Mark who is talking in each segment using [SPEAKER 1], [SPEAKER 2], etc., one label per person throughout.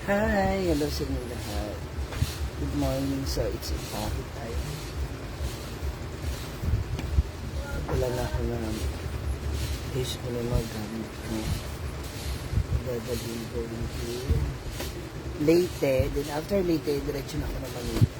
[SPEAKER 1] Hi! Hello sa inyo lahat. Good morning. So, it's Ipakit tayo. Wala na ako na case ko na magamit ko. Dadalhin ko into Leyte. Then after Leyte, diretso na ako na Manila.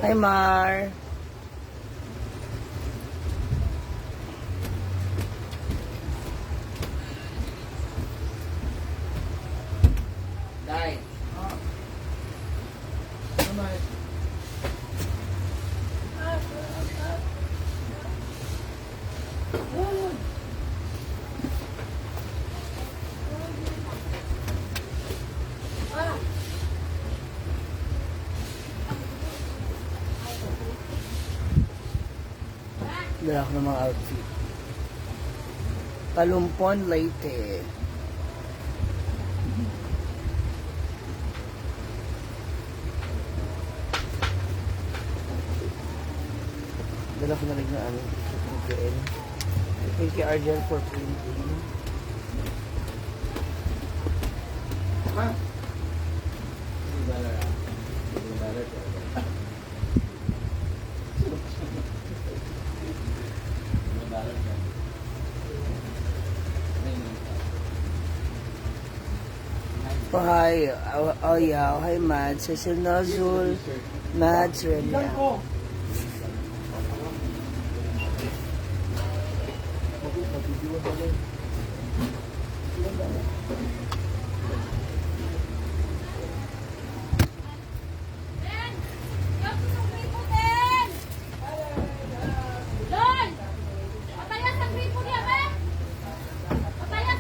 [SPEAKER 1] Hi, Mar.
[SPEAKER 2] Dai.
[SPEAKER 1] Dala ako ng mga outfit. Palumpon, Leyte. Dala ko na rin ng aming ticket. Thank you, Argel, for printing. Oh, hi. Oh, yeah. Hi, Mads. Cecil Nozul. Mads, Renia.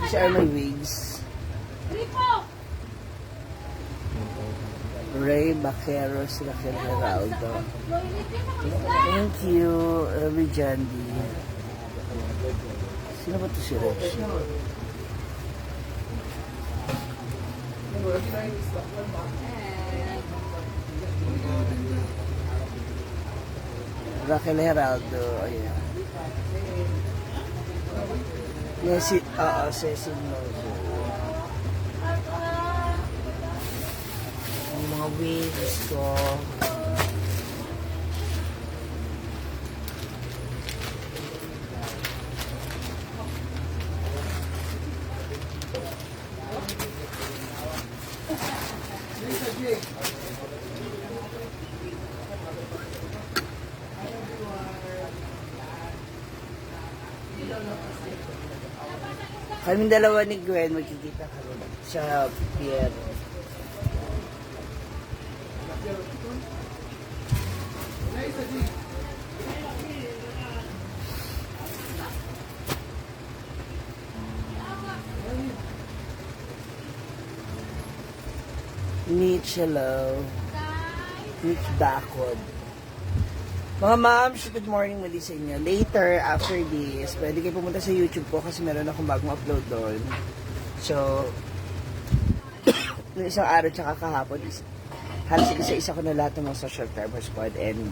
[SPEAKER 1] These are my wigs. Ray Baqueros, Raquel Geraldo. Thank you, Rijandi. Sino ba ito si Rex? Raquel Geraldo, ayan. Yes, Cecil Nozo. Ang mga wigs ko. Kaming dalawa ni Gwen, magkikita kami sa pier. Mitch, hello. Mitch Backward. Mga moms, good morning muli sa inyo. Later, after this, pwede kayo pumunta sa YouTube ko kasi meron akong bagong upload doon. So, isang araw tsaka kahapon, halos isa-isa ko na lahat ng mga social farmer squad and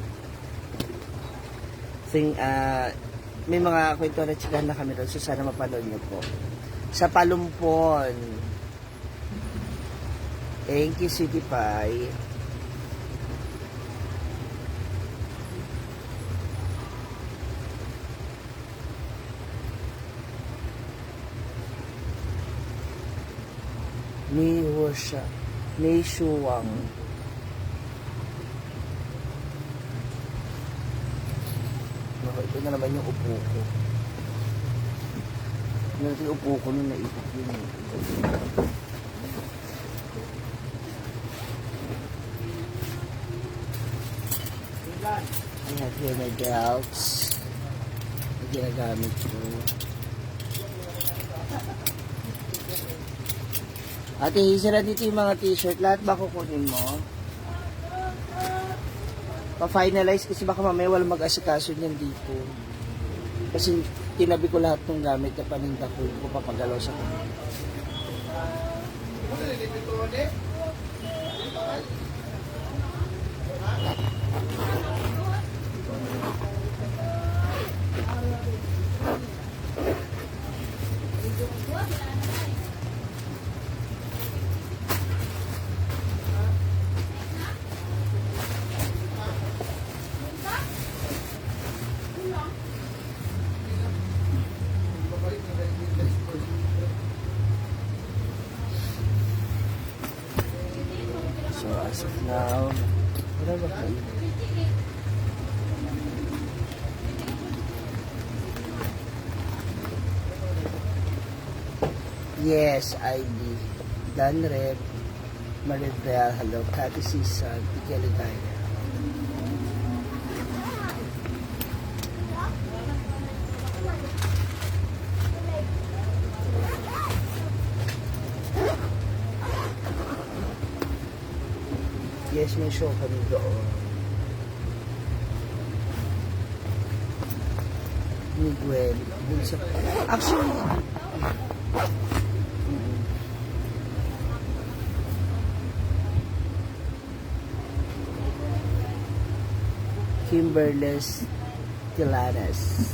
[SPEAKER 1] may mga kwento na tsikahan na kami doon. So, sana mapanood niyo po. Sa Palumpon. Thank you, City Pie. Ni Hosha, Ni Shuwang. Ito na naman yung upo ko. Ito yung upo ko nung naipot yun. I have here my belts. ginagamit ko. Ate Hazel, dito yung mga t-shirt. Lahat ba kukunin mo? Pa-finalize kasi baka mamaya walang mag-asikaso niyan dito. Kasi tinabi ko lahat ng gamit na paninda ko. Hindi ko papagalaw sa kanya. So as of now, wala ba kayo? Yes, ID. Dan Rep, Maribel, hello, Kati Sisan, Ikeligaya. Yes, may show kami doon. Miguel, dun sa... Actually, Kimberles Tilanes.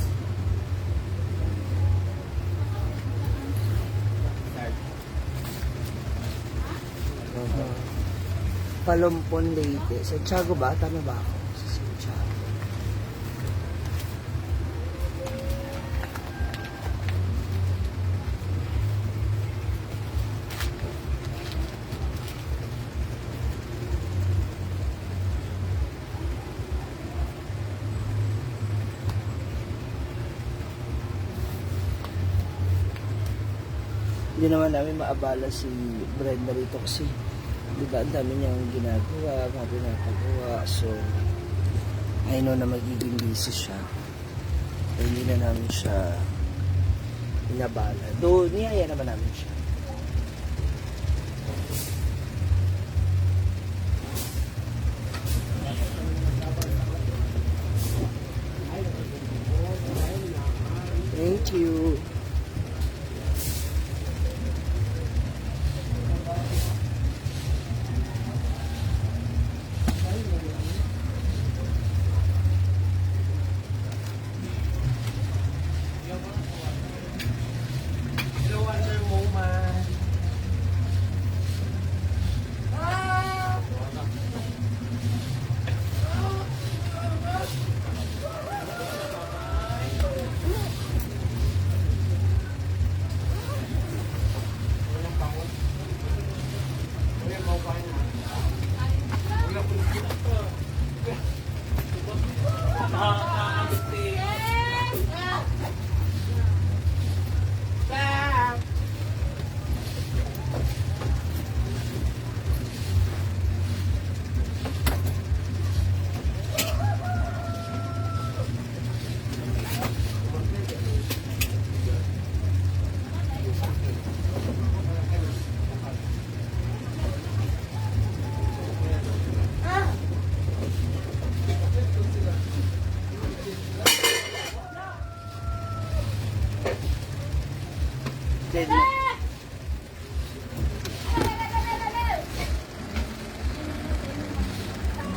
[SPEAKER 1] Palumpon Leyte. Sa Tiago ba? Tama ba ako? Sa Tiago. Hindi naman namin maabala si Brenda rito kasi diba ang dami niyang ginagawa, mga pinapagawa. So, I know na magiging busy siya. So, hindi na namin siya inabala. Though, niyaya naman namin siya. Thank you.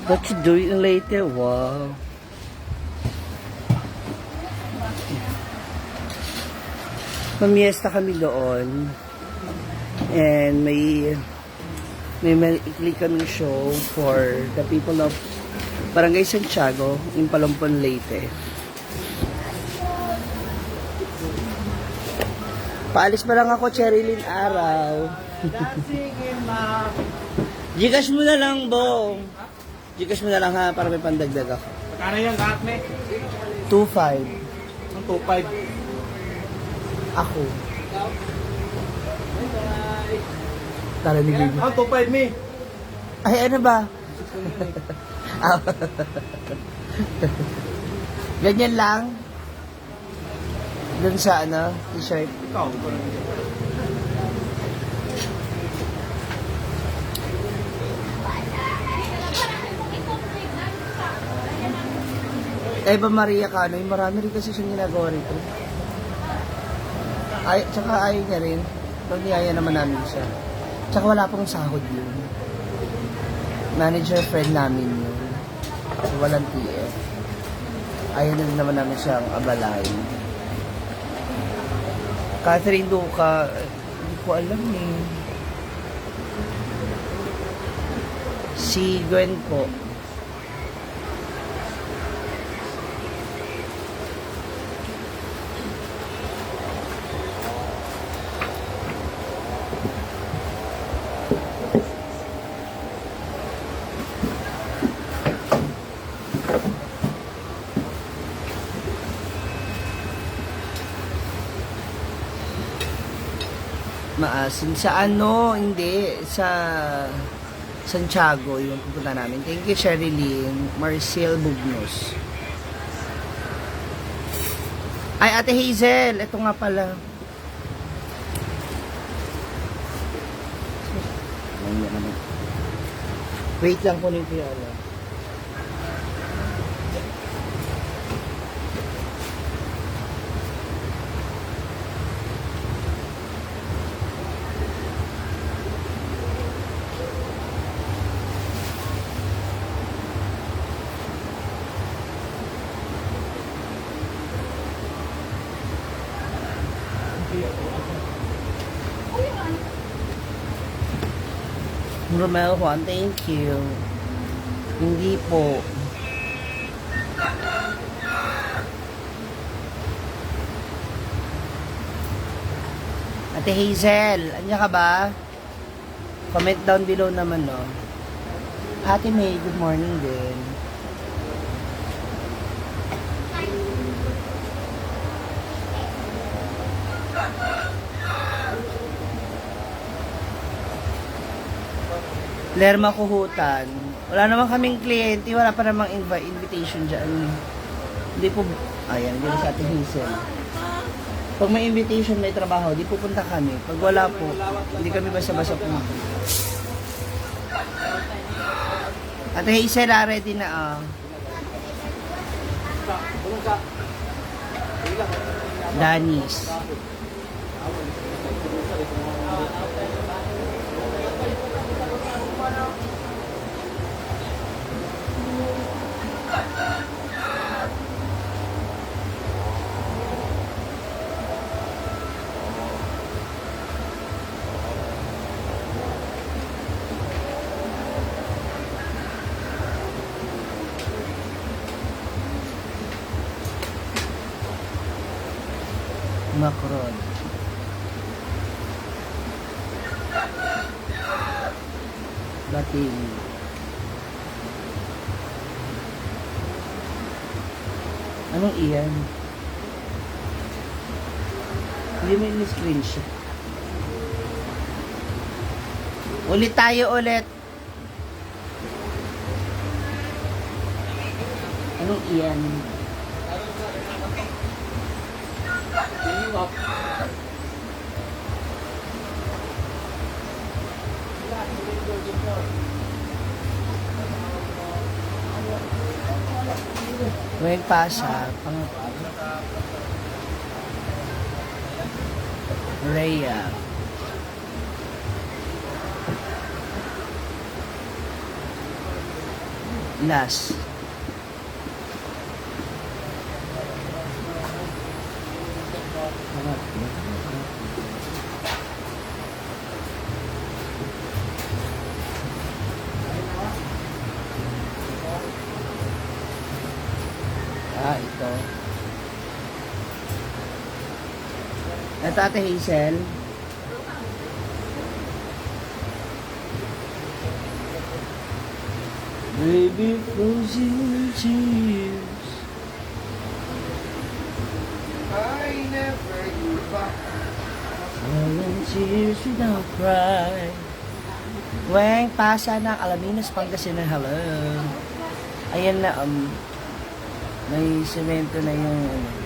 [SPEAKER 1] What you doing later? Wow. Mamiesta kami doon. And may maikli kaming show for the people of Barangay Santiago in Palumpon, Leyte. Paalis pa lang ako, Cherilyn Araw. Gcash mo na lang, Bong. Gcash mo na lang ha, para may pandagdag ako.
[SPEAKER 2] Kano yung lahat, me?
[SPEAKER 1] 2.5.
[SPEAKER 2] Ang 2.5.
[SPEAKER 1] Ako. Tara ni Baby.
[SPEAKER 2] Ang 2.5, me?
[SPEAKER 1] Ay, ano ba? Ganyan lang. Dun sa ano, t-shirt.
[SPEAKER 2] Ikaw, ikaw lang.
[SPEAKER 1] Eva Maria Canoy, marami rin kasi siyang ginagawa rito. Ay, tsaka ayaw niya rin. Pag niyaya naman namin siya. Tsaka wala pong sahod yun. Manager friend namin yun. Walang TF. Ayaw na rin naman namin siyang abalay. Catherine Duca, hindi ko alam eh. Si Gwen po. Maasin sa ano, hindi, sa Santiago yung pupunta namin. Thank you, Sherilyn. Marcel Bugnos. Ay, Ate Hazel, ito nga pala. Wait lang kunin ko yung ano. Romel Juan, thank you. Hindi po. Ate Hazel, anya ka ba? Comment down below naman, no? Ate May, good morning din. Lerma Kuhutan. Wala naman kaming kliyente, wala pa namang invitation dyan. Hindi po, ayan, hindi sa ating Hazel. Pag may invitation, may trabaho, di pupunta kami. Pag wala po, hindi kami basta-basta pumunta. Ate Hazel, ready na Danis. Macron. Bating. Anong iyan? Hindi mo in-screenshot. Ulit tayo ulit. Anong iyan? Weng Pasha, Rhea, Las, ito. Ito Ate Hazel. Baby frozen tears, I never give up. Falling tears without cry. Weng Pasha ng Alaminos, Pangasinan. Hello. Ayan na, may semento na yung